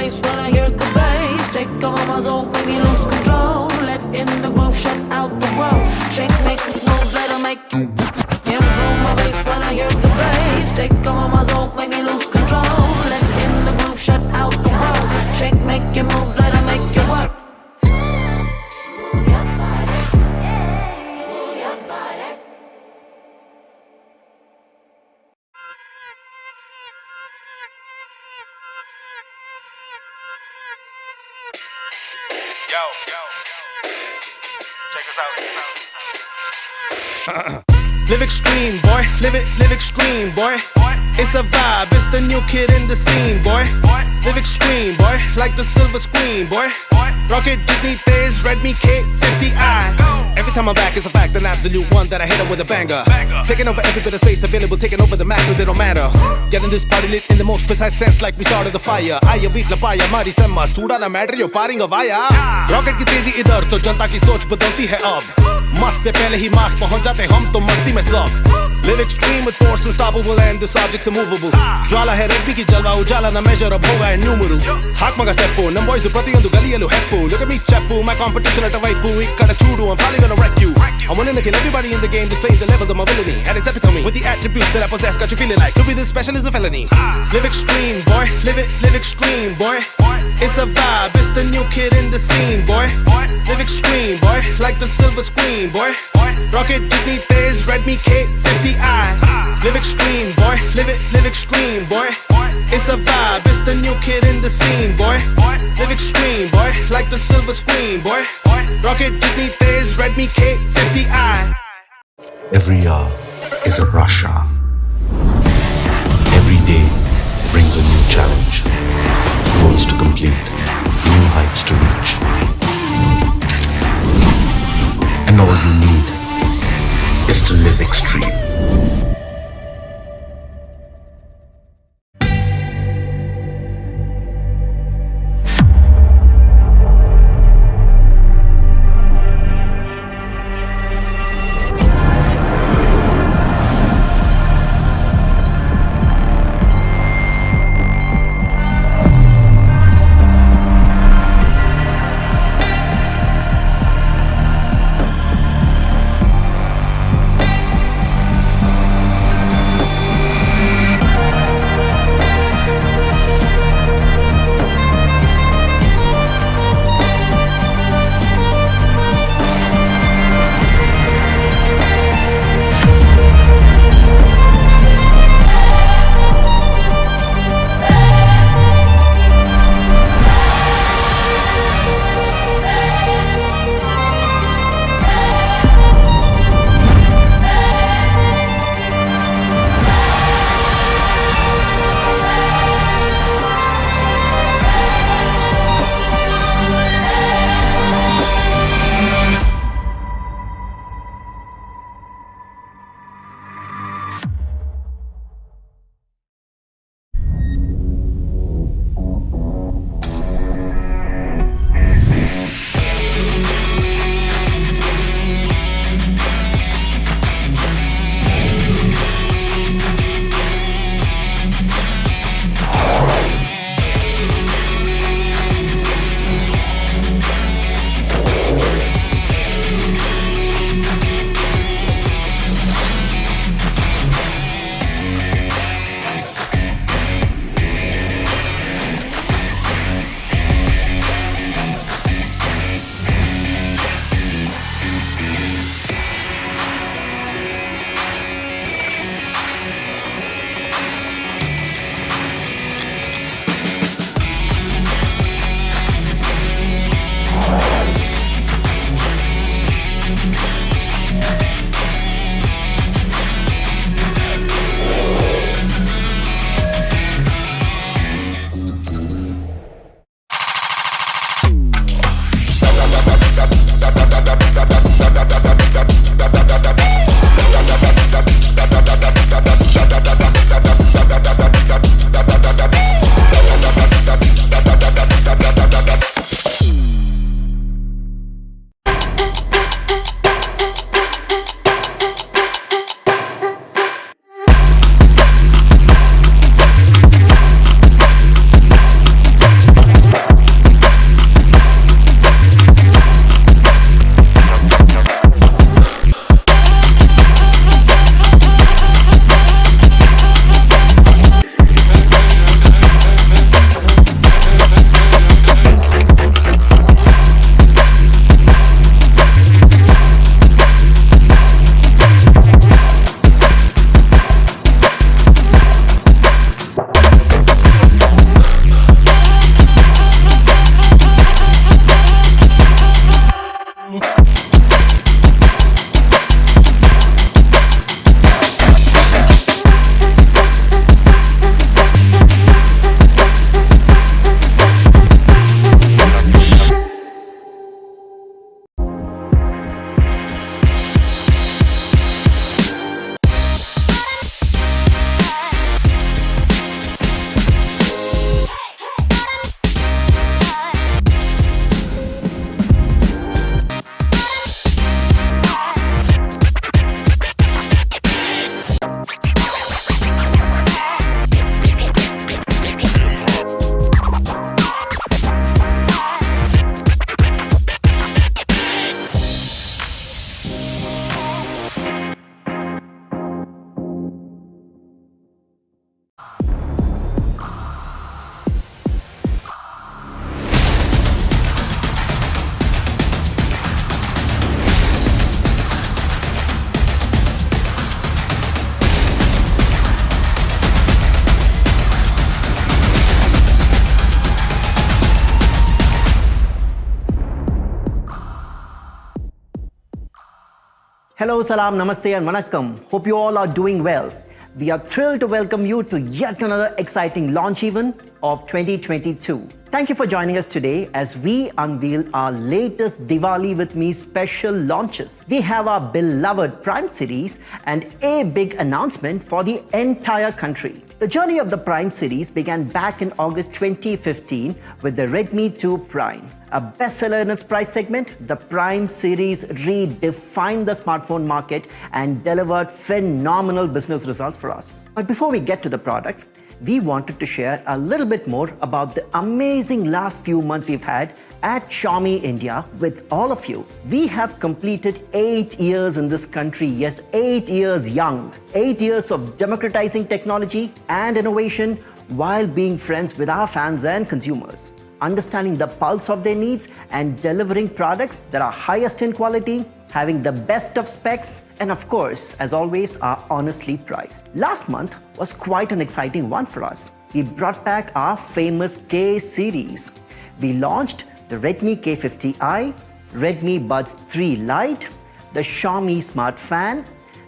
When I hear the bass, take over my soul, make me lose control. Let in the groove, shut out the world. Shake, make me move, let her make you. Influence my bass when I hear the bass, take over my soul, make me lose control. Let in the groove, shut out the world. Shake, make you move, let her make you work. Move your body, yeah, move your body. Yo, check this out. Live extreme, boy. Live extreme, boy. It's the vibe, it's the new kid in the scene, boy. Live extreme, boy, like the silver screen, boy. Rocket Jitney Tez, Redmi A1. Every time I'm back, it's a fact, an absolute one that I hit up with a banger. Taking over every bit of space available, taking over the masses, it don't matter. Getting this party lit in the most precise sense, like we started the fire. Aaya veetla paaya, mari samma, suda na matter, you're partying a vaya. Rocket की तेजी इधर तो जनता की सोच बदलती है अब. मस्त से पहले ही मास पहुंच जाते हम तो मस्ती में सब. Live extreme with force unstoppable and this object's immovable. ज्वाला है Redmi की जलवा उजाला ना measure अब होगा innumerable. हाक मगा step on, them boys प्रतियंदु गलियलु heppu. Look at me chappu, my competition at the వైపు ఇక్కడ చూడు, I'm probably gonna wreck you. I'm willing to kill everybody in the game, displaying the levels of my villainy and its epitome with the attributes that I possess. Got you feeling like to be this special is a felony. Live extreme, boy. Live extreme, boy. It's the vibe, it's the new kid in the scene, boy. Live extreme, boy, like the silver screen, boy. Rocket Jitney Tez, Redmi A1. Live extreme, boy. Live extreme, boy. It's the vibe, it's the new kid in the scene, boy. Live extreme, boy, like the silver screen, boy. Rocket Jitney Tez, Redmi A1. Every hour is a rush hour. Every day brings a new challenge. Goals to complete, new heights to reach. And all you need is to live extreme. Hello, salam, namaste and vanakkam. Hope you all are doing well. We are thrilled to welcome you to yet another exciting launch event of 2022. Thank you for joining us today as we unveil our latest Diwali with Me special launches. We have our beloved Prime series and a big announcement for the entire country. The journey of the Prime series began back in August 2015 with the Redmi 2 Prime. A bestseller in its price segment, the Prime series redefined the smartphone market and delivered phenomenal business results for us. But before we get to the products, we wanted to share a little bit more about the amazing last few months we've had at Xiaomi India with all of you. We have completed 8 years in this country, yes, 8 years young, 8 years of democratizing technology and innovation while being friends with our fans and consumers, understanding the pulse of their needs and delivering products that are highest in quality, having the best of specs, and of course, as always, are honestly priced. Last month was quite an exciting one for us. We brought back our famous K series. We launched the Redmi K50i, Redmi Buds 3 Lite, the Xiaomi Smart Fan,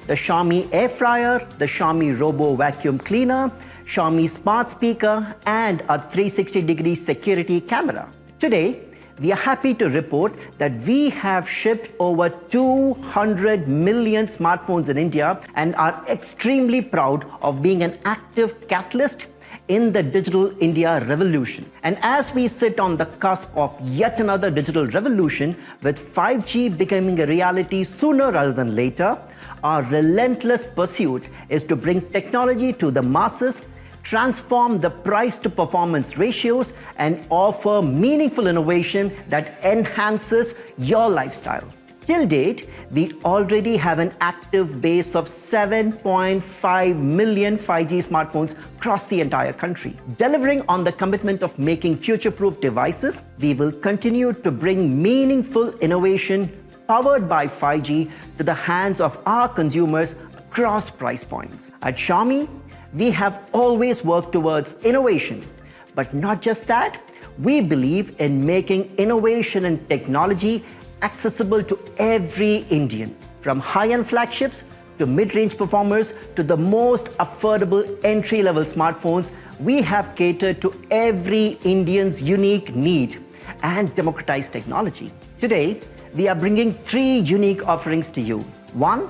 the Xiaomi Air Fryer, the Xiaomi Robo Vacuum Cleaner, Xiaomi Smart Speaker, and a 360-degree security camera. Today, we are happy to report that we have shipped over 200 million smartphones in India and are extremely proud of being an active catalyst in the digital India revolution. And as we sit on the cusp of yet another digital revolution, with 5G becoming a reality sooner rather than later, our relentless pursuit is to bring technology to the masses, transform the price to performance ratios, and offer meaningful innovation that enhances your lifestyle. Till date, we already have an active base of 7.5 million 5G smartphones across the entire country. Delivering on the commitment of making future-proof devices, we will continue to bring meaningful innovation powered by 5G to the hands of our consumers across price points. At Xiaomi, we have always worked towards innovation. But not just that, we believe in making innovation and technology accessible to every Indian. From high-end flagships to mid-range performers to the most affordable entry-level smartphones, we have catered to every Indian's unique need and democratized technology. Today, we are bringing 3 unique offerings to you. 1,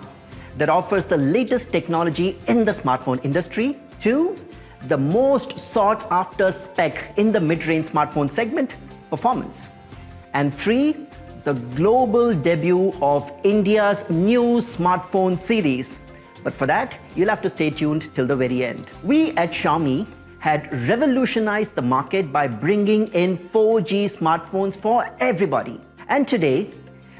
that offers the latest technology in the smartphone industry. 2, the most sought-after spec in the mid-range smartphone segment, performance. And 3, the global debut of India's new smartphone series. But for that, you'll have to stay tuned till the very end. We at Xiaomi had revolutionized the market by bringing in 4G smartphones for everybody. And today,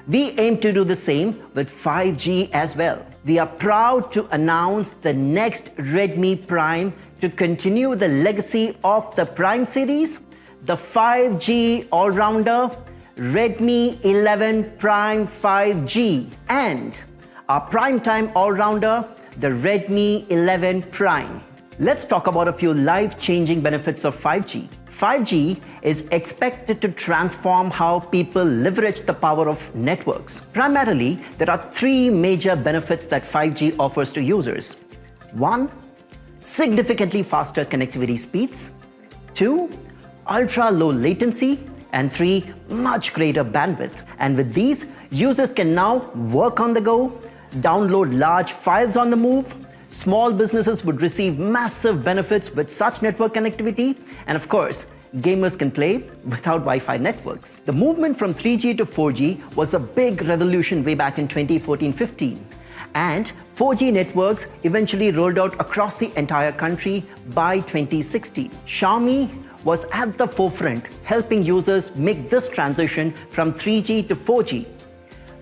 we aim to do the same with 5G as well. We are proud to announce the next Redmi Prime to continue the legacy of the Prime series, the 5G all-rounder Redmi 11 Prime 5G, and our primetime all-rounder, the Redmi 11 Prime. Let's talk about a few life-changing benefits of 5G. 5G is expected to transform how people leverage the power of networks. Primarily, there are 3 major benefits that 5G offers to users. 1, significantly faster connectivity speeds. 2, ultra-low latency. And 3, much greater bandwidth. And with these, users can now work on the go, download large files on the move. Small businesses would receive massive benefits with such network connectivity. And of course, gamers can play without Wi-Fi networks. The movement from 3G to 4G was a big revolution way back in 2014-15. And 4G networks eventually rolled out across the entire country by 2016. Xiaomi was at the forefront, helping users make this transition from 3G to 4G.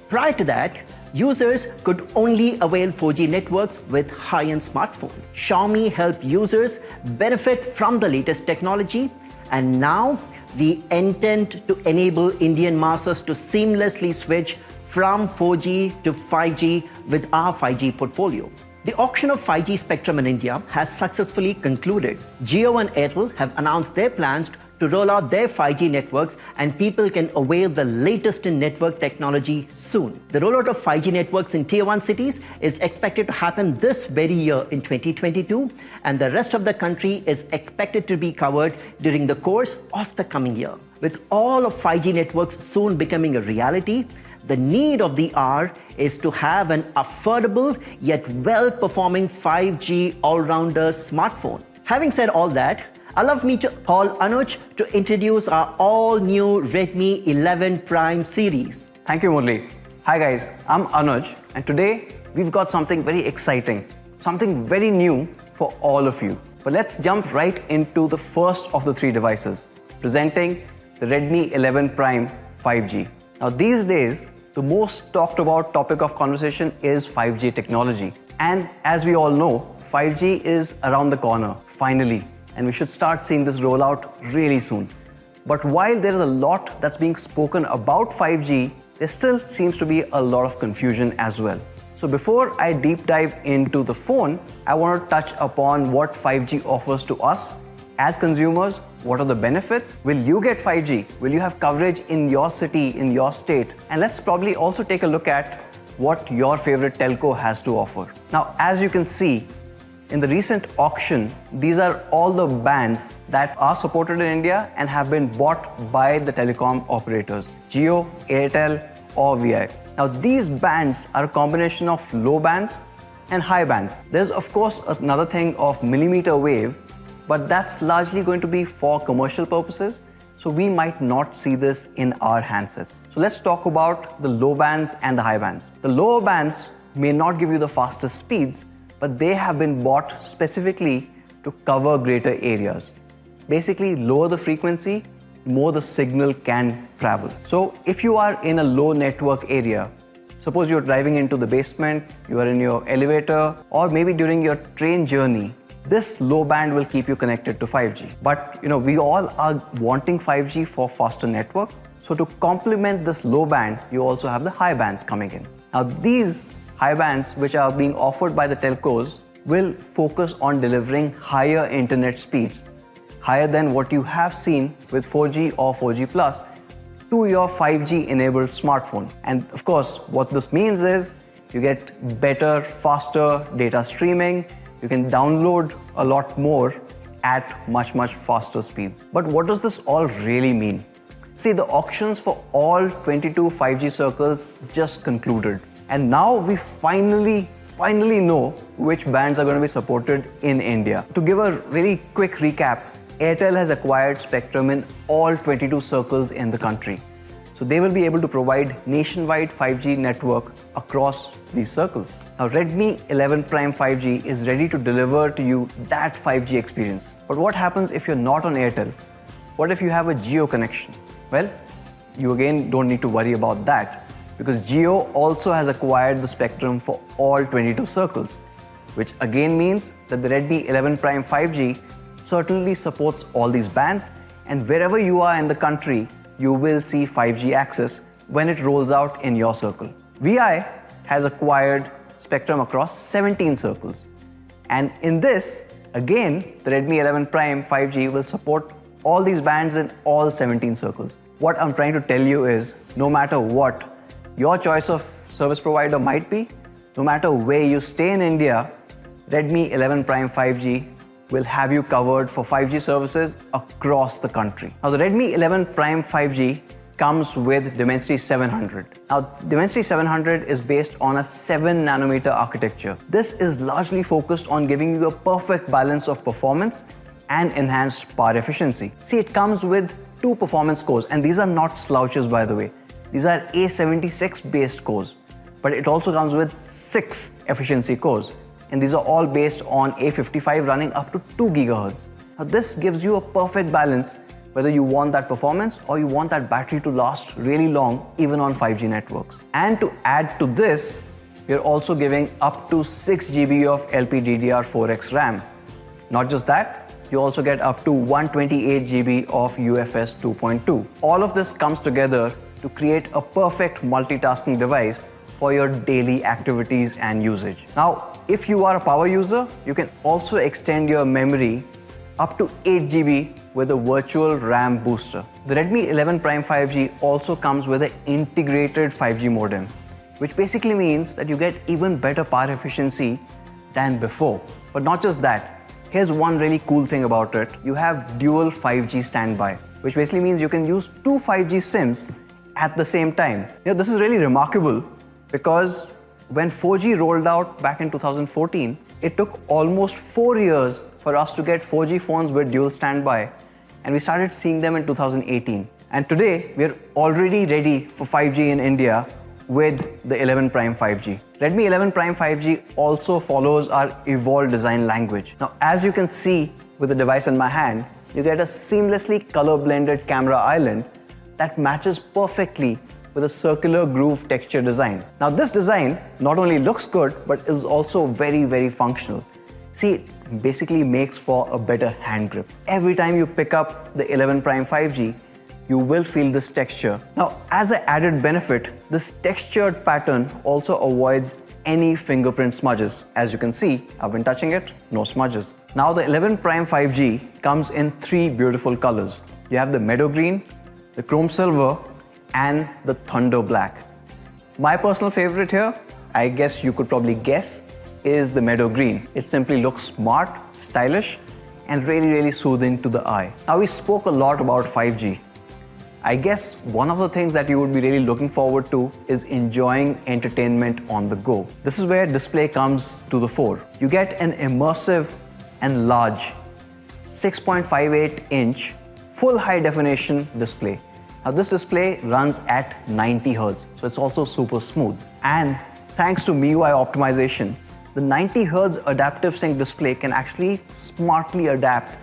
Prior to that, users could only avail 4G networks with high-end smartphones. Xiaomi helped users benefit from the latest technology, and now we intend to enable Indian masses to seamlessly switch from 4G to 5G with our 5G portfolio. The auction of 5G spectrum in India has successfully concluded. Jio and Airtel have announced their plans to roll out their 5G networks, and people can avail the latest in network technology soon. The rollout of 5G networks in Tier 1 cities is expected to happen this very year in 2022, and the rest of the country is expected to be covered during the course of the coming year. With all of 5G networks soon becoming a reality, the need of the hour is to have an affordable yet well-performing 5G all-rounder smartphone. Having said all that, allow me to call Anuj to introduce our all-new Redmi 11 Prime series. Thank you, Murli. Hi guys, I'm Anuj, and today we've got something very exciting, something very new for all of you. But let's jump right into the first of the three devices, presenting the Redmi 11 Prime 5G. Now these days, the most talked about topic of conversation is 5G technology. And as we all know, 5G is around the corner, finally, and we should start seeing this roll out really soon. But while there is a lot that's being spoken about 5G, there still seems to be a lot of confusion as well. So before I deep dive into the phone, I want to touch upon what 5G offers to us as consumers. What are the benefits? Will you get 5G? Will you have coverage in your city, in your state? And let's probably also take a look at what your favorite telco has to offer. Now, as you can see, in the recent auction, these are all the bands that are supported in India and have been bought by the telecom operators, Jio, Airtel or Vi. Now these bands are a combination of low bands and high bands. There's of course another thing of millimeter wave, but that's largely going to be for commercial purposes, so we might not see this in our handsets. So let's talk about the low bands and the high bands. The lower bands may not give you the fastest speeds, but they have been bought specifically to cover greater areas. Basically, lower the frequency, more the signal can travel. So if you are in a low network area, suppose you're driving into the basement, you are in your elevator, or maybe during your train journey, this low band will keep you connected to 5G. But we all are wanting 5G for faster network. So to complement this low band, you also have the high bands coming in. Now these high bands, which are being offered by the telcos, will focus on delivering higher internet speeds, higher than what you have seen with 4G or 4G Plus to your 5G enabled smartphone. And of course, what this means is you get better, faster data streaming. You can download a lot more at much faster speeds. But what does this all really mean? See, the auctions for all 22 5G circles just concluded. And now we finally know which bands are going to be supported in India. To give a really quick recap, Airtel has acquired spectrum in all 22 circles in the country. So they will be able to provide nationwide 5G network across these circles. Now Redmi 11 Prime 5G is ready to deliver to you that 5G experience. But what happens if you're not on Airtel? What if you have a Jio connection? Well, you again don't need to worry about that, because Jio also has acquired the spectrum for all 22 circles, which again means that the Redmi 11 Prime 5G certainly supports all these bands, and wherever you are in the country, you will see 5G access when it rolls out in your circle. Vi has acquired spectrum across 17 circles. And in this, again, the Redmi 11 Prime 5G will support all these bands in all 17 circles. What I'm trying to tell you is, no matter what your choice of service provider might be, no matter where you stay in India, Redmi 11 Prime 5G will have you covered for 5G services across the country. Now the Redmi 11 Prime 5G comes with Dimensity 700. Now Dimensity 700 is based on a 7nm architecture. This is largely focused on giving you a perfect balance of performance and enhanced power efficiency. See, it comes with 2 performance cores, and these are not slouches, by the way. These are A76 based cores, but it also comes with 6 efficiency cores, and these are all based on A55 running up to 2 GHz. Now this gives you a perfect balance whether you want that performance or you want that battery to last really long even on 5G networks. And to add to this, we're also giving up to 6 GB of LPDDR4X RAM. Not just that, you also get up to 128 GB of UFS 2.2. All of this comes together to create a perfect multitasking device for your daily activities and usage. Now, if you are a power user, you can also extend your memory up to 8 GB with a virtual RAM booster. The Redmi 11 Prime 5G also comes with an integrated 5G modem, which basically means that you get even better power efficiency than before. But not just that, here's one really cool thing about it. You have dual 5G standby, which basically means you can use two 5G SIMs at the same time. This is really remarkable because when 4G rolled out back in 2014, it took almost 4 years for us to get 4G phones with dual standby, and we started seeing them in 2018. And today, we're already ready for 5G in India with the 11 Prime 5G. Redmi 11 Prime 5G also follows our evolved design language. Now, as you can see with the device in my hand, you get a seamlessly color-blended camera island that matches perfectly with a circular groove texture design. Now, this design not only looks good, but is also very, very functional. See, it basically makes for a better hand grip. Every time you pick up the 11 Prime 5G, you will feel this texture. Now, as an added benefit, this textured pattern also avoids any fingerprint smudges. As you can see, I've been touching it, no smudges. Now, the 11 Prime 5G comes in 3 beautiful colors. You have the meadow green, the chrome silver, and the thunder black. My personal favorite here, I guess you could probably guess, is the meadow green. It simply looks smart, stylish, and really, really soothing to the eye. Now, we spoke a lot about 5G. I guess one of the things that you would be really looking forward to is enjoying entertainment on the go. This is where display comes to the fore. You get an immersive and large 6.58-inch full high definition display. Now, this display runs at 90 Hz, so it's also super smooth. And thanks to MIUI optimization, the 90 Hz adaptive sync display can actually smartly adapt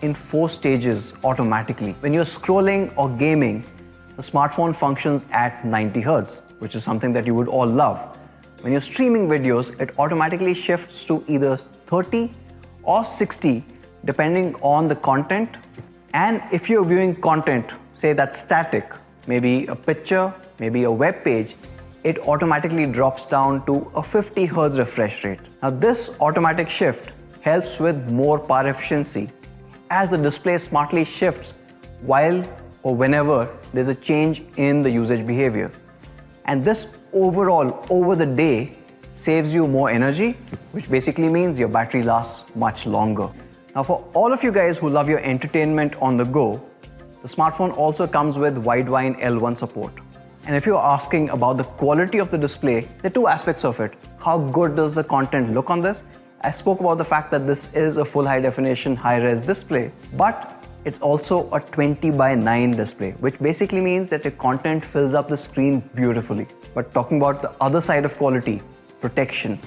in 4 stages automatically. When you're scrolling or gaming, the smartphone functions at 90 Hz, which is something that you would all love. When you're streaming videos, it automatically shifts to either 30 or 60, depending on the content. And if you're viewing content, say that's static, maybe a picture, maybe a web page, it automatically drops down to a 50 Hz refresh rate. Now, this automatic shift helps with more power efficiency, as the display smartly shifts while or whenever there's a change in the usage behavior. And this overall, over the day, saves you more energy, which basically means your battery lasts much longer. Now, for all of you guys who love your entertainment on the go, the smartphone also comes with Widevine L1 support. And if you're asking about the quality of the display, there are 2 aspects of it. How good does the content look on this? I spoke about the fact that this is a full high definition, high res display, but it's also a 20:9 display, which basically means that your content fills up the screen beautifully. But talking about the other side of quality, protection.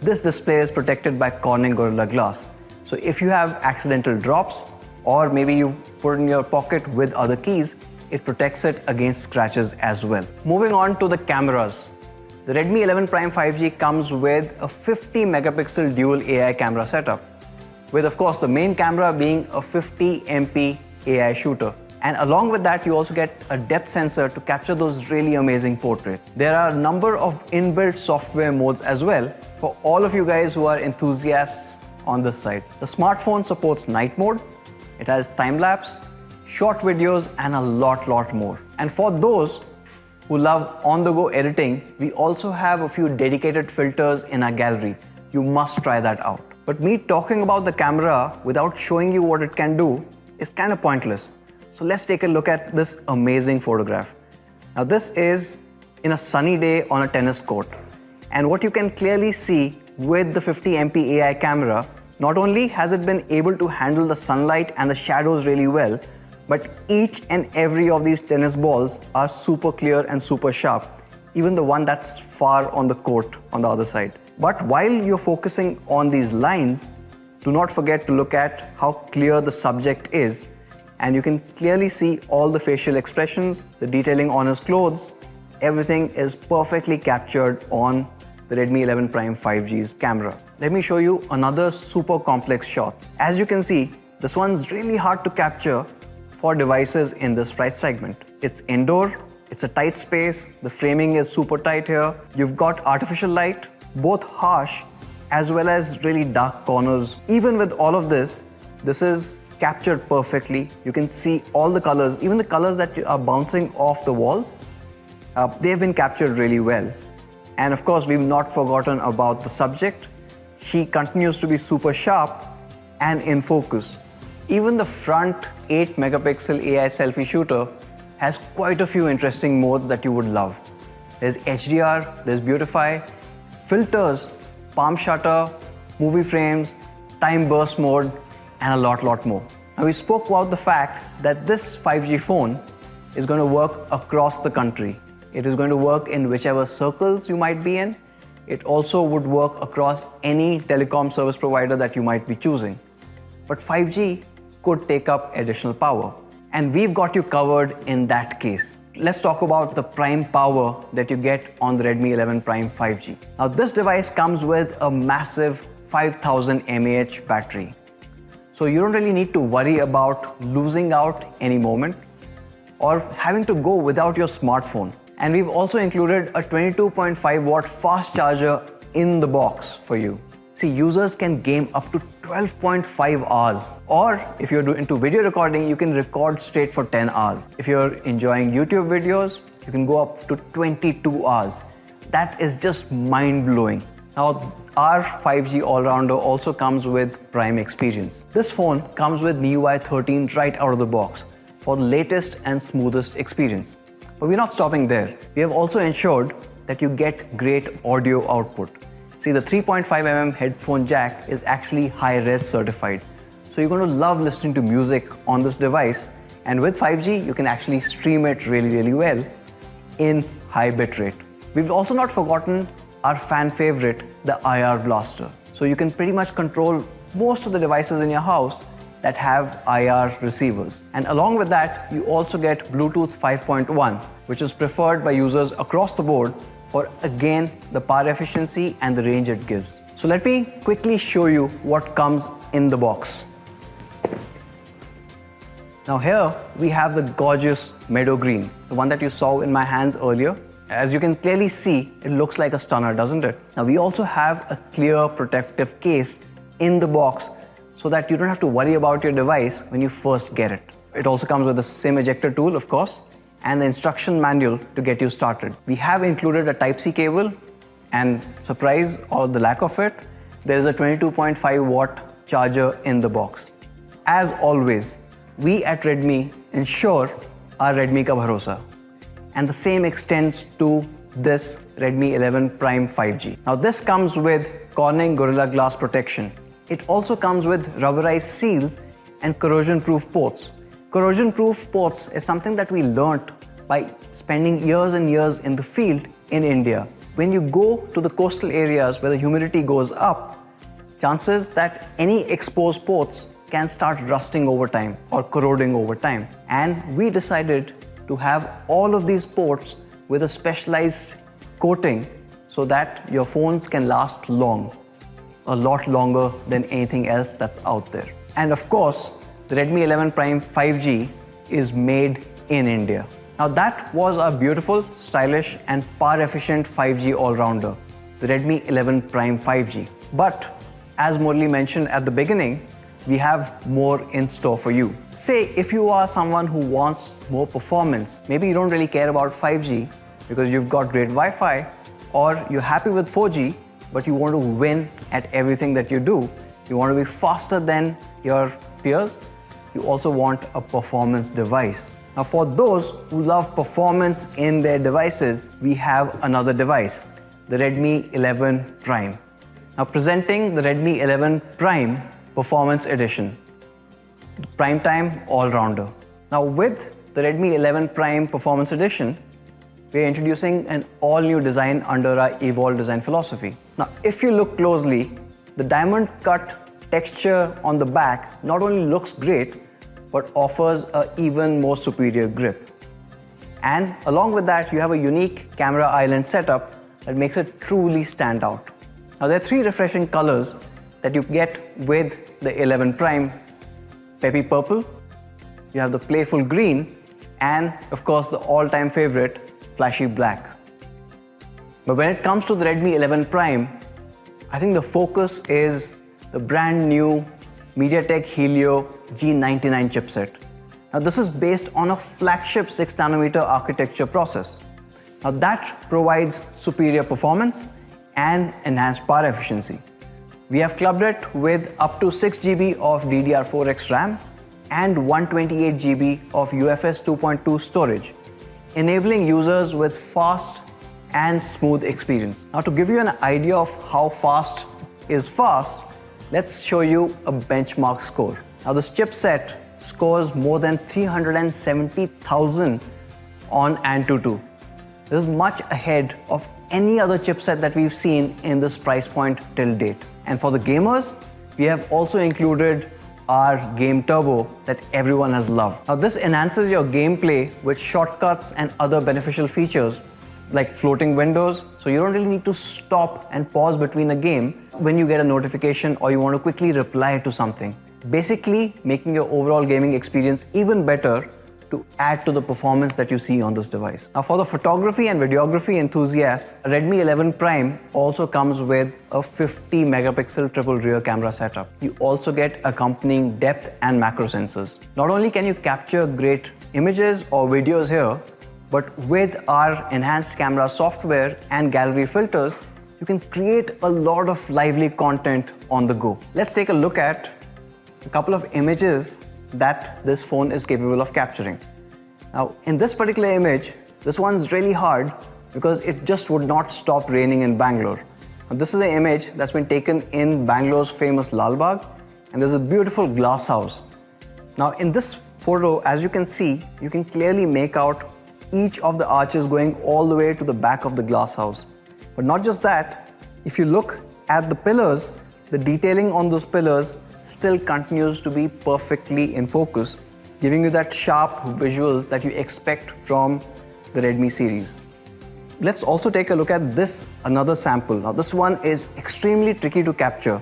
This display is protected by Corning Gorilla Glass. So if you have accidental drops, or maybe you put it in your pocket with other keys, it protects it against scratches as well. Moving on to the cameras. The Redmi 11 Prime 5G comes with a 50 megapixel dual AI camera setup, with of course the main camera being a 50 MP AI shooter. And along with that, you also get a depth sensor to capture those really amazing portraits. There are a number of inbuilt software modes as well for all of you guys who are enthusiasts on this side. The smartphone supports night mode, it has time-lapse, short videos, and a lot more. And for those who love on-the-go editing, we also have a few dedicated filters in our gallery. You must try that out. But me talking about the camera without showing you what it can do is kind of pointless. So let's take a look at this amazing photograph. Now, this is in a sunny day on a tennis court. And what you can clearly see with the 50 MP AI camera, not only has it been able to handle the sunlight and the shadows really well, but each and every of these tennis balls are super clear and super sharp, even the one that's far on the court on the other side. But while you're focusing on these lines, do not forget to look at how clear the subject is, and you can clearly see all the facial expressions, the detailing on his clothes. Everything is perfectly captured on the Redmi 11 Prime 5G's camera. Let me show you another super complex shot. As you can see, this one's really hard to capture for devices in this price segment. It's indoor, it's a tight space, the framing is super tight here. You've got artificial light, both harsh as well as really dark corners. Even with all of this, this is captured perfectly. You can see all the colors, even the colors that are bouncing off the walls, they've been captured really well. And of course, we've not forgotten about the subject. She continues to be super sharp and in focus. Even the front 8 megapixel AI selfie shooter has quite a few interesting modes that you would love. There's HDR, there's Beautify, filters, palm shutter, movie frames, time burst mode, and a lot more. Now, we spoke about the fact that this 5G phone is going to work across the country. It is going to work in whichever circles you might be in. It also would work across any telecom service provider that you might be choosing. But 5G could take up additional power. And we've got you covered in that case. Let's talk about the prime power that you get on the Redmi 11 Prime 5G. Now, this device comes with a massive 5000 mAh battery. So you don't really need to worry about losing out any moment or having to go without your smartphone. And we've also included a 22.5 watt fast charger in the box for you. See, users can game up to 12.5 hours. Or if you're into video recording, you can record straight for 10 hours. If you're enjoying YouTube videos, you can go up to 22 hours. That is just mind-blowing. Now, our 5G all-rounder also comes with Prime experience. This phone comes with MIUI 13 right out of the box for the latest and smoothest experience. But we're not stopping there. We have also ensured that you get great audio output. See, the 3.5mm headphone jack is actually high-res certified. So you're going to love listening to music on this device. And with 5G, you can actually stream it really well in high bitrate. We've also not forgotten our fan favorite, the IR blaster. So you can pretty much control most of the devices in your house that have IR receivers. And along with that, you also get Bluetooth 5.1, which is preferred by users across the board for, again, the power efficiency and the range it gives. So let me quickly show you what comes in the box. Now here we have the gorgeous meadow green, the one that you saw in my hands earlier. As you can clearly see, it looks like a stunner, doesn't it? Now we also have a clear protective case in the box so that you don't have to worry about your device when you first get it. It also comes with a SIM ejector tool, of course, and the instruction manual to get you started. We have included a Type-C cable, and surprise or the lack of it, there is a 22.5 watt charger in the box. As always, we at Redmi ensure our Redmi ka bharosa. And the same extends to this Redmi 11 Prime 5G. Now this comes with Corning Gorilla Glass protection. It also comes with rubberized seals and corrosion-proof ports. Corrosion-proof ports is something that we learnt by spending years and years in the field in India. When you go to the coastal areas where the humidity goes up, chances that any exposed ports can start rusting over time or corroding over time. And we decided to have all of these ports with a specialized coating so that your phones can last long, a lot longer than anything else that's out there. And of course, the Redmi 11 Prime 5G is made in India. Now that was our beautiful, stylish and power-efficient 5G all-rounder, the Redmi 11 Prime 5G. But as Murli mentioned at the beginning, we have more in store for you. Say if you are someone who wants more performance, maybe you don't really care about 5G because you've got great Wi-Fi, or you're happy with 4G, but you want to win at everything that you do. You want to be faster than your peers. You also want a performance device. Now for those who love performance in their devices, we have another device, the Redmi 11 Prime. Now presenting the Redmi 11 Prime Performance Edition, the Primetime All-Rounder. Now with the Redmi 11 Prime Performance Edition, we're introducing an all-new design under our Evolve design philosophy. Now if you look closely, the diamond cut texture on the back not only looks great, but offers an even more superior grip. And along with that, you have a unique camera island setup that makes it truly stand out. Now there are three refreshing colors that you get with the 11 Prime: peppy purple, you have the playful green, and of course the all-time favorite, flashy black. But when it comes to the Redmi 11 Prime, I think the focus is the brand new MediaTek Helio G99 chipset. Now this is based on a flagship 6nm architecture process. Now that provides superior performance and enhanced power efficiency. We have clubbed it with up to 6 GB of DDR4X RAM and 128 GB of UFS 2.2 storage, enabling users with fast and smooth experience. Now to give you an idea of how fast is fast, let's show you a benchmark score. Now this chipset scores more than 370,000 on Antutu. This is much ahead of any other chipset that we've seen in this price point till date. And for the gamers, we have also included our Game Turbo that everyone has loved. Now this enhances your gameplay with shortcuts and other beneficial features like floating windows, so you don't really need to stop and pause between a game when you get a notification or you want to quickly reply to something. Basically making your overall gaming experience even better to add to the performance that you see on this device. Now for the photography and videography enthusiasts, Redmi 11 Prime also comes with a 50 megapixel triple rear camera setup. You also get accompanying depth and macro sensors. Not only can you capture great images or videos here, but with our enhanced camera software and gallery filters, you can create a lot of lively content on the go. Let's take a look at a couple of images that this phone is capable of capturing. Now, in this particular image, this one's really hard because it just would not stop raining in Bangalore. Now, this is an image that's been taken in Bangalore's famous Lal Bagh, and there's a beautiful glass house. Now, in this photo, as you can see, you can clearly make out each of the arches going all the way to the back of the glass house. But not just that, if you look at the pillars, the detailing on those pillars still continues to be perfectly in focus, giving you that sharp visuals that you expect from the Redmi series. Let's also take a look at this, another sample. Now this one is extremely tricky to capture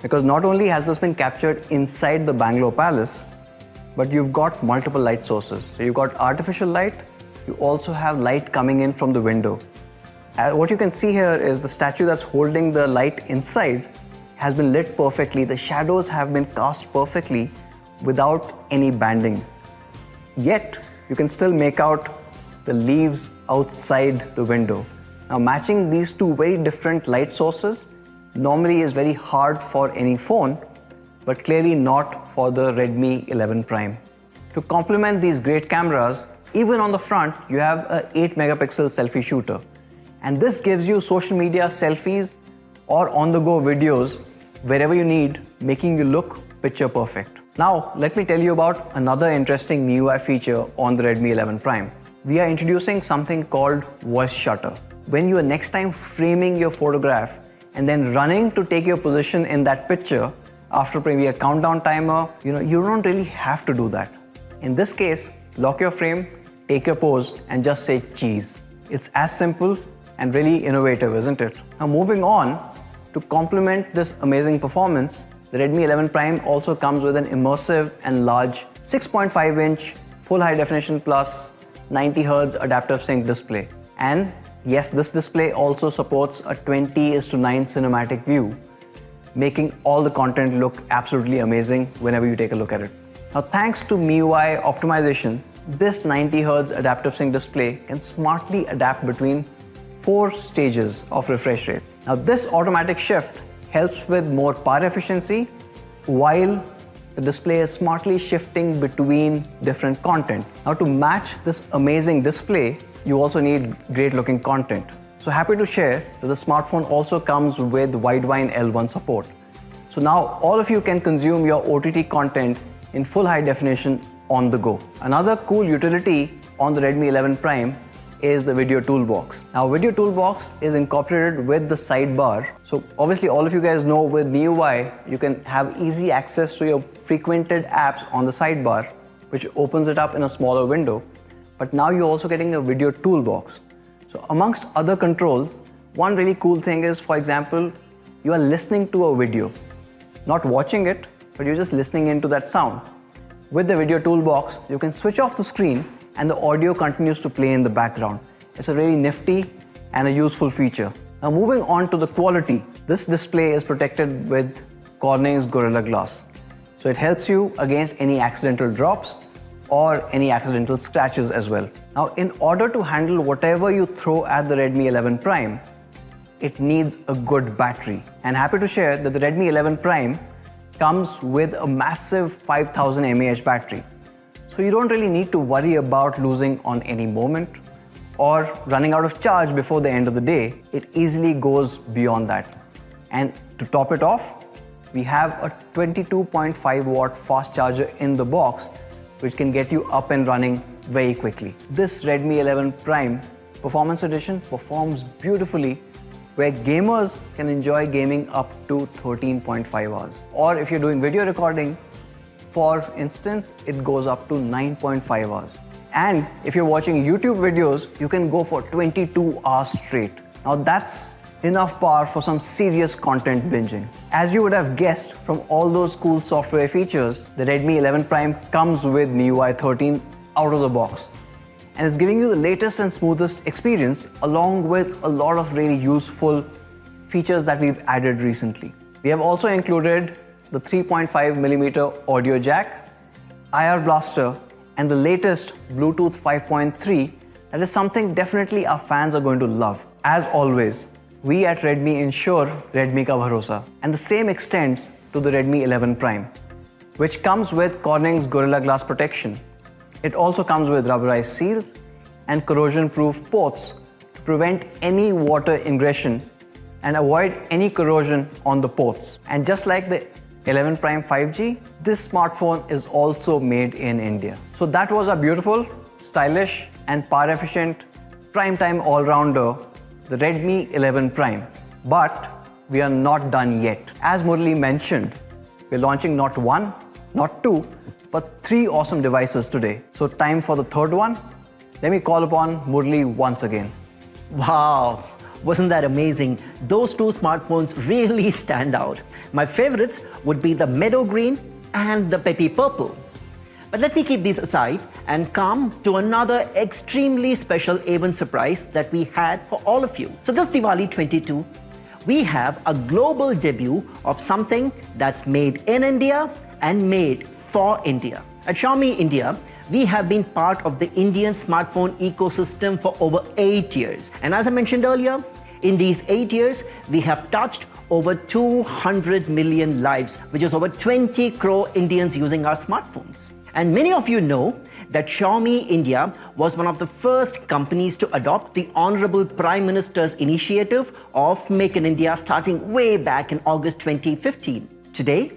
because not only has this been captured inside the Bangalore Palace, but you've got multiple light sources. So you've got artificial light, you also have light coming in from the window. What you can see here is the statue that's holding the light inside has been lit perfectly. The shadows have been cast perfectly without any banding. Yet, you can still make out the leaves outside the window. Now, matching these two very different light sources normally is very hard for any phone, but clearly not for the Redmi 11 Prime. To complement these great cameras, even on the front, you have an 8 megapixel selfie shooter. And this gives you social media selfies or on-the-go videos wherever you need, making you look picture perfect. Now, let me tell you about another interesting MIUI feature on the Redmi 11 Prime. We are introducing something called voice shutter. When you are next time framing your photograph and then running to take your position in that picture after maybe a countdown timer, you don't really have to do that. In this case, lock your frame, take your pose and just say cheese. It's as simple and really innovative, isn't it? Now moving on, to complement this amazing performance, the Redmi 11 Prime also comes with an immersive and large 6.5-inch full high definition plus 90Hz adaptive sync display. And yes, this display also supports a 20:9 cinematic view, making all the content look absolutely amazing whenever you take a look at it. Now thanks to MIUI optimization, this 90Hz adaptive sync display can smartly adapt between 4 stages of refresh rates. Now this automatic shift helps with more power efficiency while the display is smartly shifting between different content. Now to match this amazing display, you also need great looking content. So happy to share that the smartphone also comes with Widevine L1 support. So now all of you can consume your OTT content in full high definition on the go. Another cool utility on the Redmi 11 Prime is the video toolbox. Now video toolbox is incorporated with the sidebar. So obviously all of you guys know with MIUI, you can have easy access to your frequented apps on the sidebar, which opens it up in a smaller window. But now you're also getting a video toolbox. So amongst other controls, one really cool thing is, for example, you are listening to a video, not watching it, but you're just listening into that sound. With the video toolbox, you can switch off the screen and the audio continues to play in the background. It's a really nifty and a useful feature. Now moving on to the quality, this display is protected with Corning's Gorilla Glass. So it helps you against any accidental drops or any accidental scratches as well. Now, in order to handle whatever you throw at the Redmi 11 Prime, it needs a good battery. And happy to share that the Redmi 11 Prime comes with a massive 5000 mAh battery. So you don't really need to worry about losing on any moment or running out of charge before the end of the day. It easily goes beyond that. And to top it off, we have a 22.5 watt fast charger in the box, which can get you up and running very quickly. This Redmi 11 Prime Performance Edition performs beautifully, where gamers can enjoy gaming up to 13.5 hours. Or if you're doing video recording, for instance, it goes up to 9.5 hours. And if you're watching YouTube videos, you can go for 22 hours straight. Now that's enough power for some serious content binging. As you would have guessed from all those cool software features, the Redmi 11 Prime comes with MIUI 13 out of the box. And it's giving you the latest and smoothest experience along with a lot of really useful features that we've added recently. We have also included the 3.5mm audio jack, IR blaster, and the latest Bluetooth 5.3. That is something definitely our fans are going to love. As always, we at Redmi ensure Redmi ka bharosa, and the same extends to the Redmi 11 Prime, which comes with Corning's Gorilla Glass protection. It also comes with rubberized seals and corrosion-proof ports to prevent any water ingression and avoid any corrosion on the ports. And just like the 11 Prime 5G, this smartphone is also made in India. So that was a beautiful, stylish and power-efficient primetime all-rounder, the Redmi 11 Prime. But we are not done yet. As Murali mentioned, we're launching not one, not two, but 3 awesome devices today. So time for the third one. Let me call upon Murali once again. Wow, wasn't that amazing? Those 2 smartphones really stand out. My favorites would be the Meadow Green and the Peppy Purple. But let me keep these aside and come to another extremely special A1 surprise that we had for all of you. So this Diwali 22, we have a global debut of something that's made in India and made for India. At Xiaomi India, we have been part of the Indian smartphone ecosystem for over 8 years. And as I mentioned earlier, in these 8 years, we have touched over 200 million lives, which is over 20 crore Indians using our smartphones. And many of you know that Xiaomi India was one of the first companies to adopt the Honorable Prime Minister's initiative of Make in India starting way back in August 2015. Today,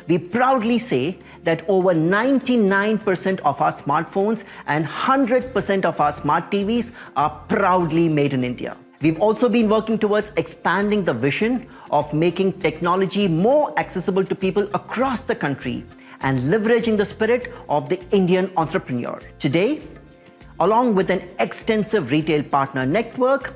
we proudly say that over 99% of our smartphones and 100% of our smart TVs are proudly made in India. We've also been working towards expanding the vision of making technology more accessible to people across the country and leveraging the spirit of the Indian entrepreneur. Today, along with an extensive retail partner network,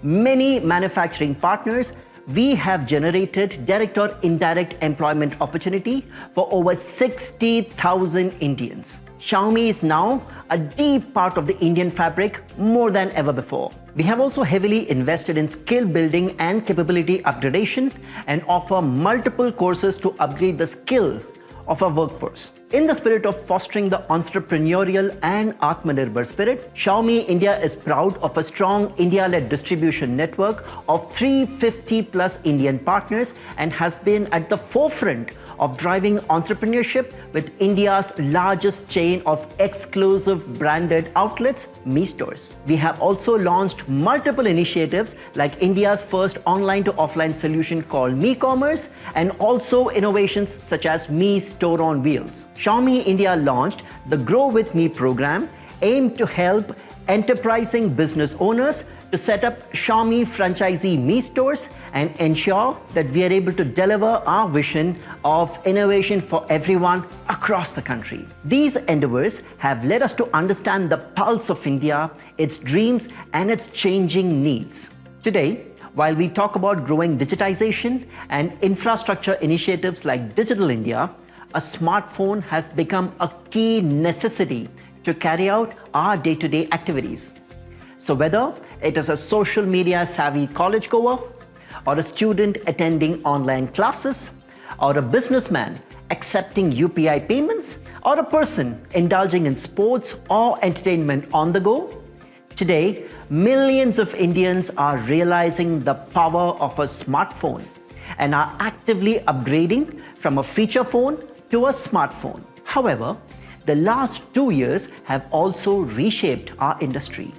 many manufacturing partners, we have generated direct or indirect employment opportunity for over 60,000 Indians. Xiaomi is now a deep part of the Indian fabric more than ever before. We have also heavily invested in skill building and capability upgradation and offer multiple courses to upgrade the skill of our workforce. In the spirit of fostering the entrepreneurial and Atmanirbhar spirit, Xiaomi India is proud of a strong India-led distribution network of 350 plus Indian partners and has been at the forefront of driving entrepreneurship with India's largest chain of exclusive branded outlets, Mi Stores. We have also launched multiple initiatives like India's first online to offline solution called Mi Commerce and also innovations such as Mi Store on Wheels. Xiaomi India launched the Grow With Me program aimed to help enterprising business owners to set up Xiaomi franchisee Mi Stores and ensure that we are able to deliver our vision of innovation for everyone across the country. These endeavors have led us to understand the pulse of India, its dreams and its changing needs. Today, while we talk about growing digitization and infrastructure initiatives like Digital India, a smartphone has become a key necessity to carry out our day-to-day activities. So whether it is a social media savvy college goer, or a student attending online classes, or a businessman accepting UPI payments, or a person indulging in sports or entertainment on the go? Today, millions of Indians are realizing the power of a smartphone and are actively upgrading from a feature phone to a smartphone. However, the last 2 years have also reshaped our industry.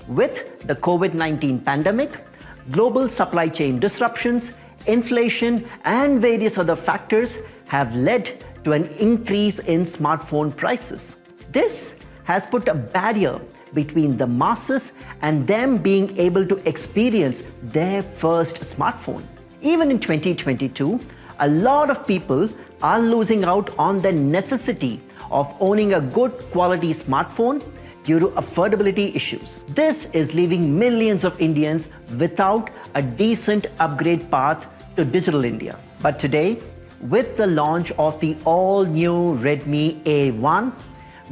With the COVID-19 pandemic, global supply chain disruptions, inflation, and various other factors have led to an increase in smartphone prices. This has put a barrier between the masses and them being able to experience their first smartphone. Even in 2022, a lot of people are losing out on the necessity of owning a good quality smartphone due to affordability issues. This is leaving millions of Indians without a decent upgrade path to digital India. But today, with the launch of the all-new Redmi A1,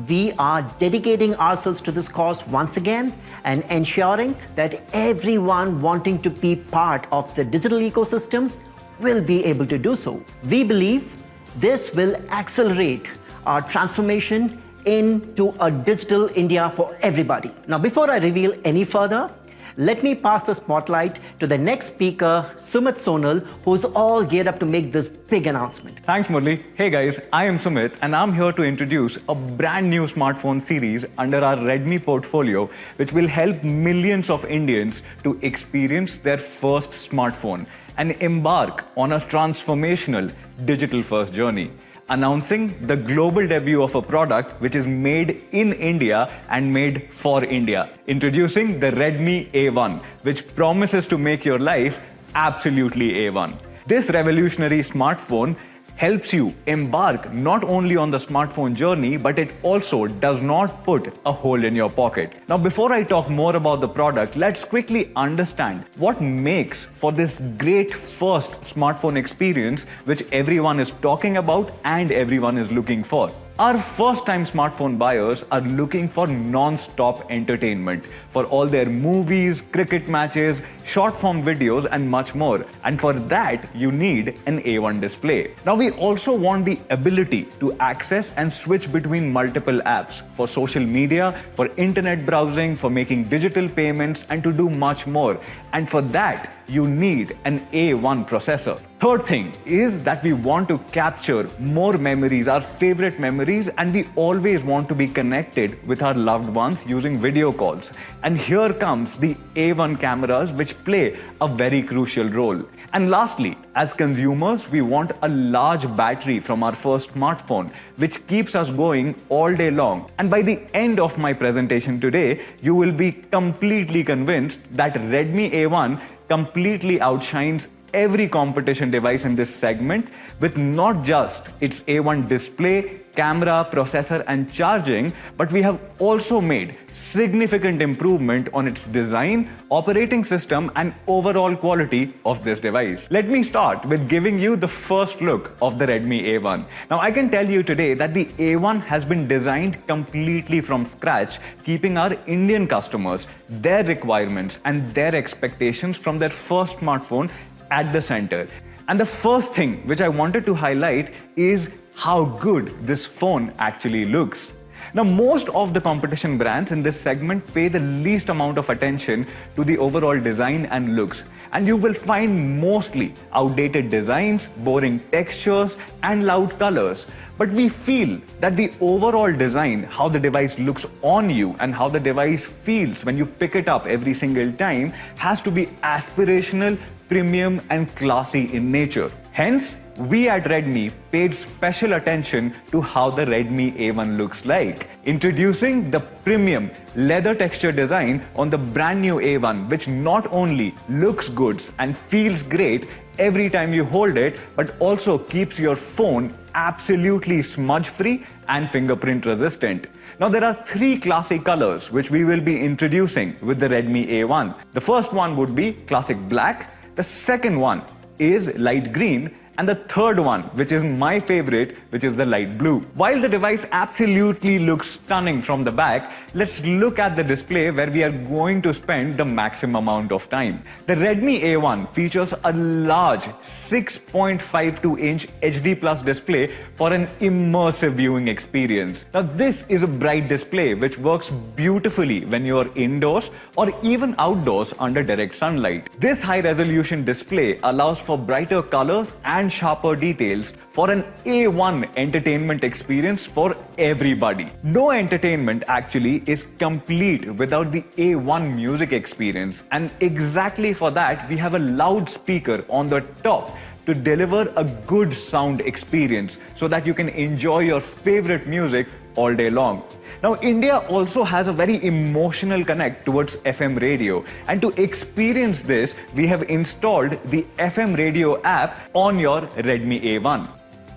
we are dedicating ourselves to this cause once again and ensuring that everyone wanting to be part of the digital ecosystem will be able to do so. We believe this will accelerate our transformation into a digital India for everybody. Now, before I reveal any further, let me pass the spotlight to the next speaker, Sumit Sonal, who's all geared up to make this big announcement. Thanks, Murli. Hey guys, I am Sumit and I'm here to introduce a brand new smartphone series under our Redmi portfolio, which will help millions of Indians to experience their first smartphone and embark on a transformational digital-first journey. Announcing the global debut of a product which is made in India and made for India. Introducing the Redmi A1, which promises to make your life absolutely A1. This revolutionary smartphone helps you embark not only on the smartphone journey, but it also does not put a hole in your pocket. Now, before I talk more about the product, let's quickly understand what makes for this great first smartphone experience which everyone is talking about and everyone is looking for. Our first-time smartphone buyers are looking for non-stop entertainment for all their movies, cricket matches, short-form videos, and much more. And for that, you need an A1 display. Now, we also want the ability to access and switch between multiple apps for social media, for internet browsing, for making digital payments, and to do much more. And for that, you need an A1 processor. Third thing is that we want to capture more memories, our favorite memories, and we always want to be connected with our loved ones using video calls. And here comes the A1 cameras, which play a very crucial role. And lastly, as consumers, we want a large battery from our first smartphone, which keeps us going all day long. And by the end of my presentation today, you will be completely convinced that Redmi A1 completely outshines every competition device in this segment with not just its A1 display, camera, processor and charging, but we have also made significant improvement on its design, operating system and overall quality of this device. Let me start with giving you the first look of the Redmi A1. Now I can tell you today that the A1 has been designed completely from scratch, keeping our Indian customers, their requirements and their expectations from their first smartphone at the center. And the first thing which I wanted to highlight is how good this phone actually looks. Now, most of the competition brands in this segment pay the least amount of attention to the overall design and looks. And you will find mostly outdated designs, boring textures, and loud colors. But we feel that the overall design, how the device looks on you and how the device feels when you pick it up every single time, has to be aspirational, premium, and classy in nature. Hence, we at Redmi paid special attention to how the Redmi A1 looks like. Introducing the premium leather texture design on the brand new A1, which not only looks good and feels great every time you hold it, but also keeps your phone absolutely smudge-free and fingerprint resistant. Now, there are three classic colors which we will be introducing with the Redmi A1. The first one would be classic black, the second one is light green, and the third one, which is my favorite, which is the light blue. While the device absolutely looks stunning from the back, let's look at the display where we are going to spend the maximum amount of time. The Redmi A1 features a large 6.52-inch HD Plus display for an immersive viewing experience. Now, this is a bright display which works beautifully when you are indoors or even outdoors under direct sunlight. This high-resolution display allows for brighter colors and sharper details for an A1 entertainment experience for everybody. No entertainment actually is complete without the A1 music experience, and exactly for that we have a loudspeaker on the top to deliver a good sound experience so that you can enjoy your favorite music all day long. Now, India also has a very emotional connect towards FM radio, and to experience this, we have installed the FM radio app on your Redmi A1.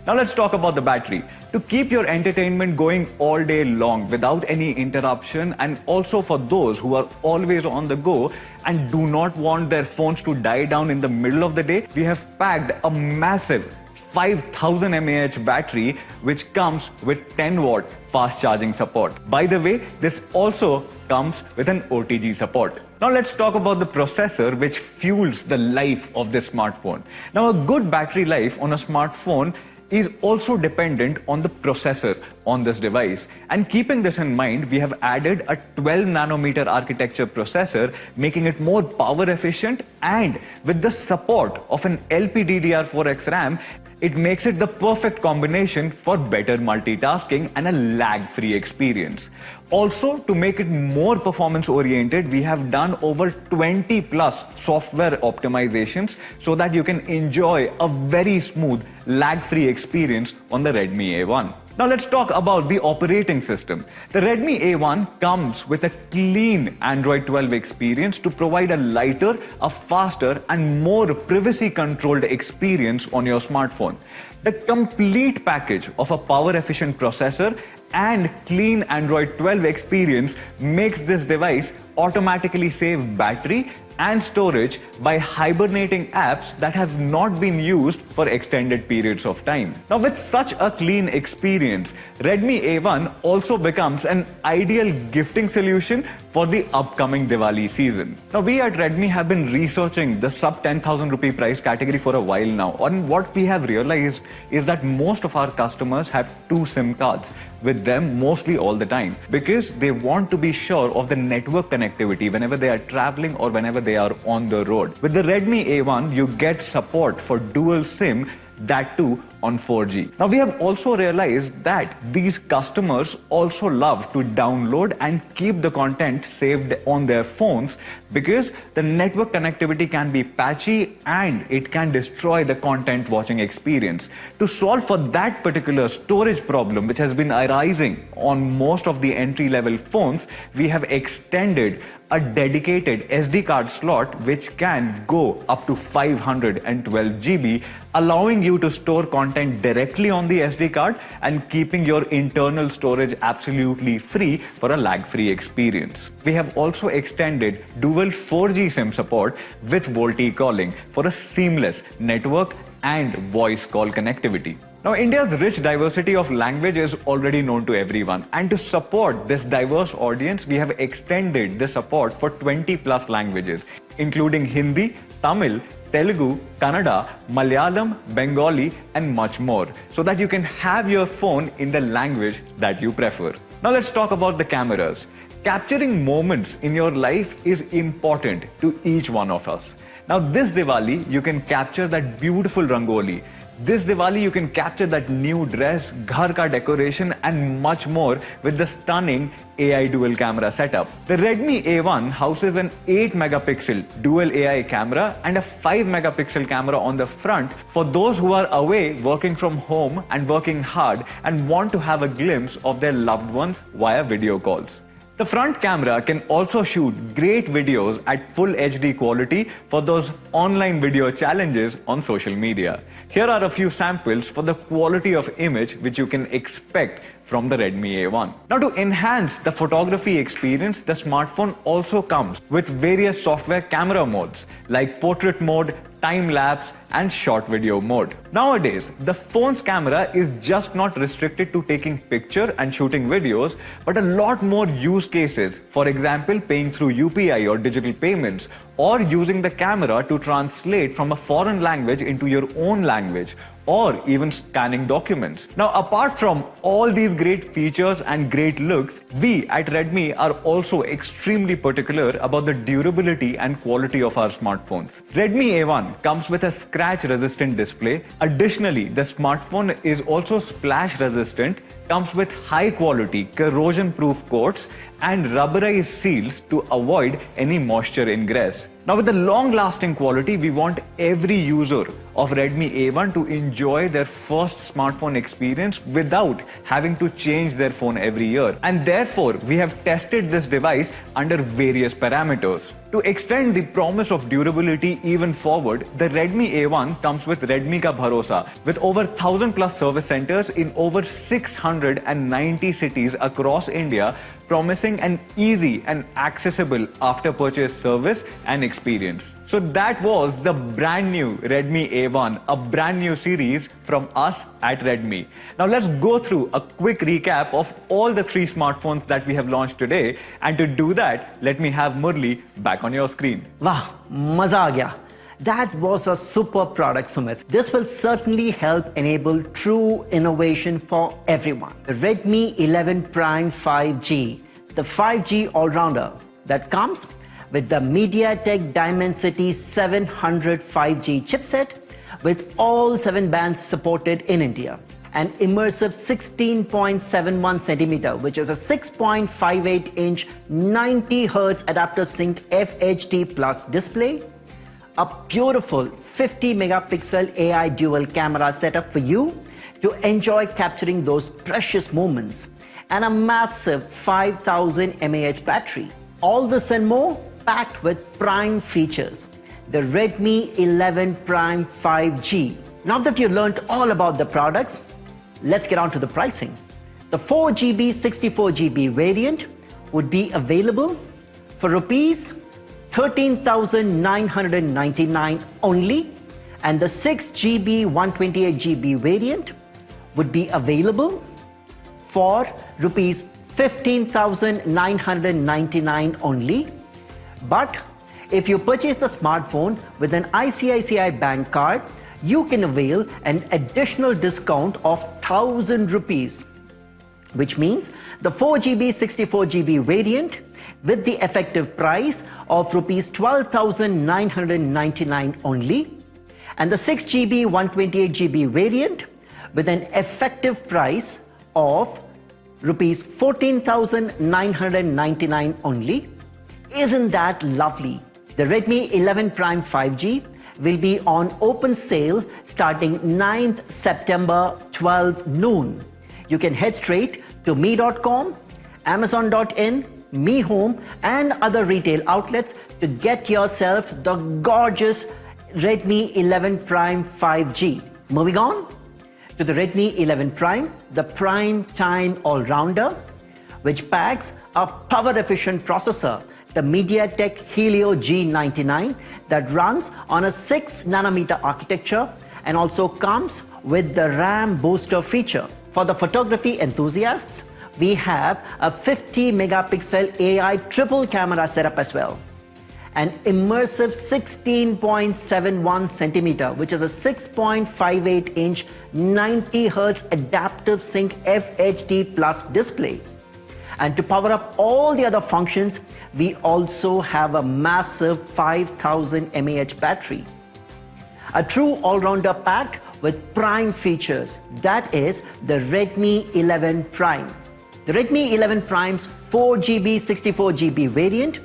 Now let's talk about the battery. To keep your entertainment going all day long without any interruption, and also for those who are always on the go and do not want their phones to die down in the middle of the day, we have packed a massive 5000 mAh battery which comes with 10-watt fast charging support. By the way, this also comes with an OTG support. Now let's talk about the processor which fuels the life of this smartphone. Now, a good battery life on a smartphone is also dependent on the processor on this device. And keeping this in mind, we have added a 12 nanometer architecture processor, making it more power efficient, and with the support of an LPDDR4X RAM, it makes it the perfect combination for better multitasking and a lag-free experience. Also, to make it more performance-oriented, we have done over 20 plus software optimizations so that you can enjoy a very smooth, lag-free experience on the Redmi A1. Now let's talk about the operating system. The Redmi A1 comes with a clean Android 12 experience to provide a lighter, a faster and more privacy-controlled experience on your smartphone. The complete package of a power-efficient processor and clean Android 12 experience makes this device automatically save battery and storage by hibernating apps that have not been used for extended periods of time. Now, with such a clean experience, Redmi A1 also becomes an ideal gifting solution for the upcoming Diwali season. Now, we at Redmi have been researching the sub 10,000 rupee price category for a while now, and what we have realized is that most of our customers have 2 SIM cards with them mostly all the time because they want to be sure of the network connectivity whenever they are traveling or whenever they are on the road. With the Redmi A1, you get support for dual SIM, that too on 4G. Now, we have also realized that these customers also love to download and keep the content saved on their phones because the network connectivity can be patchy and it can destroy the content watching experience. To solve for that particular storage problem which has been arising on most of the entry-level phones, we have extended a dedicated SD card slot which can go up to 512 GB, allowing you to store content directly on the SD card and keeping your internal storage absolutely free for a lag-free experience. We have also extended dual 4G SIM support with VoLTE calling for a seamless network and voice call connectivity. Now, India's rich diversity of language is already known to everyone, and to support this diverse audience, we have extended the support for 20 plus languages, including Hindi, Tamil, Telugu, Kannada, Malayalam, Bengali, and much more, so that you can have your phone in the language that you prefer. Now, let's talk about the cameras. Capturing moments in your life is important to each one of us. Now, this Diwali, you can capture that beautiful Rangoli. This Diwali, you can capture that new dress, ghar ka decoration, and much more with the stunning AI dual camera setup. The Redmi A1 houses an 8 megapixel dual AI camera and a 5 megapixel camera on the front for those who are away working from home and working hard and want to have a glimpse of their loved ones via video calls. The front camera can also shoot great videos at full HD quality for those online video challenges on social media. Here are a few samples for the quality of image which you can expect from the Redmi A1. Now, to enhance the photography experience, the smartphone also comes with various software camera modes like portrait mode, time-lapse and short video mode. Nowadays, the phone's camera is just not restricted to taking picture and shooting videos, but a lot more use cases. For example, paying through UPI or digital payments, or using the camera to translate from a foreign language into your own language, or even scanning documents. Now, apart from all these great features and great looks, we at Redmi are also extremely particular about the durability and quality of our smartphones. Redmi A1 comes with a scratch-resistant display. Additionally, the smartphone is also splash-resistant, comes with high-quality, corrosion-proof coats and rubberized seals to avoid any moisture ingress. Now, with the long-lasting quality, we want every user of Redmi A1 to enjoy their first smartphone experience without having to change their phone every year. And therefore, we have tested this device under various parameters. To extend the promise of durability even forward, the Redmi A1 comes with Redmi Ka Bharosa, with over 1,000 plus service centers in over 690 cities across India, promising an easy and accessible after-purchase service and experience. So that was the brand new Redmi A1, a brand new series from us at Redmi. Now let's go through a quick recap of all the three smartphones that we have launched today. And to do that, let me have Murli back on your screen. Wow, maza aa gaya. That was a super product, Sumit. This will certainly help enable true innovation for everyone. The Redmi 11 Prime 5G, the 5G all-rounder that comes with the MediaTek Dimensity 700 5G chipset with all 7 bands supported in India. An immersive 16.71 centimeter, which is a 6.58 inch 90 Hz adaptive sync FHD plus display, a beautiful 50 megapixel AI dual camera setup for you to enjoy capturing those precious moments, and a massive 5000 mAh battery. All this and more packed with prime features. The Redmi 11 Prime 5G. Now that you've learned all about the products, let's get on to the pricing. The 4GB 64GB variant would be available for rupees 13,999 only, and the 6GB 128GB variant would be available for rupees 15,999 only. But if you purchase the smartphone with an ICICI Bank card, you can avail an additional discount of 1,000 rupees, which means the 4GB 64GB variant with the effective price of rupees 12,999 only, and the 6GB 128GB variant with an effective price of rupees 14,999 only. Isn't that lovely? The Redmi 11 Prime 5G will be on open sale starting 9th September 12 noon. You can head straight to me.com, amazon.in, Mi Home and other retail outlets to get yourself the gorgeous Redmi 11 Prime 5G. Moving on to the Redmi 11 Prime, the Prime Time All-Rounder, which packs a power-efficient processor, the MediaTek Helio G99, that runs on a 6nm architecture and also comes with the RAM booster feature. For the photography enthusiasts, we have a 50 megapixel AI triple camera setup as well. An immersive 16.71 centimeter, which is a 6.58 inch 90 Hz adaptive sync FHD plus display. And to power up all the other functions, we also have a massive 5000 mAh battery. A true all-rounder packed with prime features, that is the Redmi 11 Prime. The Redmi 11 Prime's 4GB 64GB variant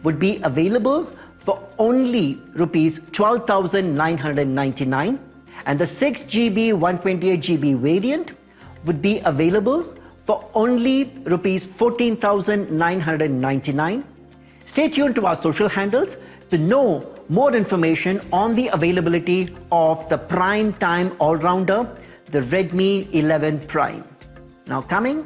would be available for only rupees 12,999, and the 6GB 128GB variant would be available for only rupees 14,999. Stay tuned to our social handles to know more information on the availability of the Prime Time All-Rounder, the Redmi 11 Prime. Now coming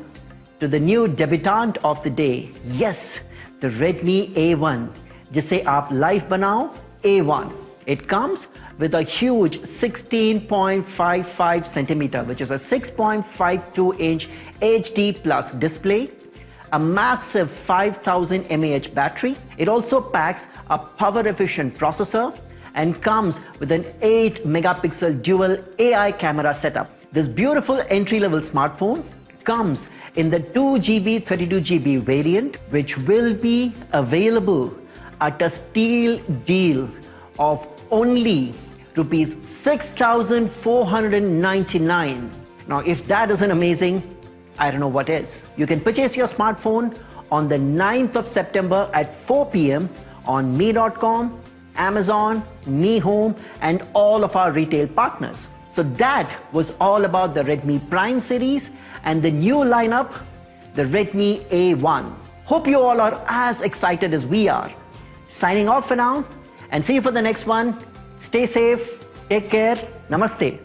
to the new debutant of the day. Yes, the Redmi A1. जिसे आप live बनाओ A1. It comes with a huge 16.55 centimeter, which is a 6.52 inch HD plus display, a massive 5000 mAh battery. It also packs a power efficient processor and comes with an 8 megapixel dual AI camera setup. This beautiful entry-level smartphone comes in the 2GB 32GB variant, which will be available at a steal deal of only rupees 6,499. Now, if that isn't amazing, I don't know what is. You can purchase your smartphone on the 9th of September at 4 p.m. on me.com, Amazon, Mi Home, and all of our retail partners. So that was all about the Redmi Prime series and the new lineup, the Redmi A1. Hope you all are as excited as we are. Signing off for now and see you for the next one. Stay safe, take care, namaste.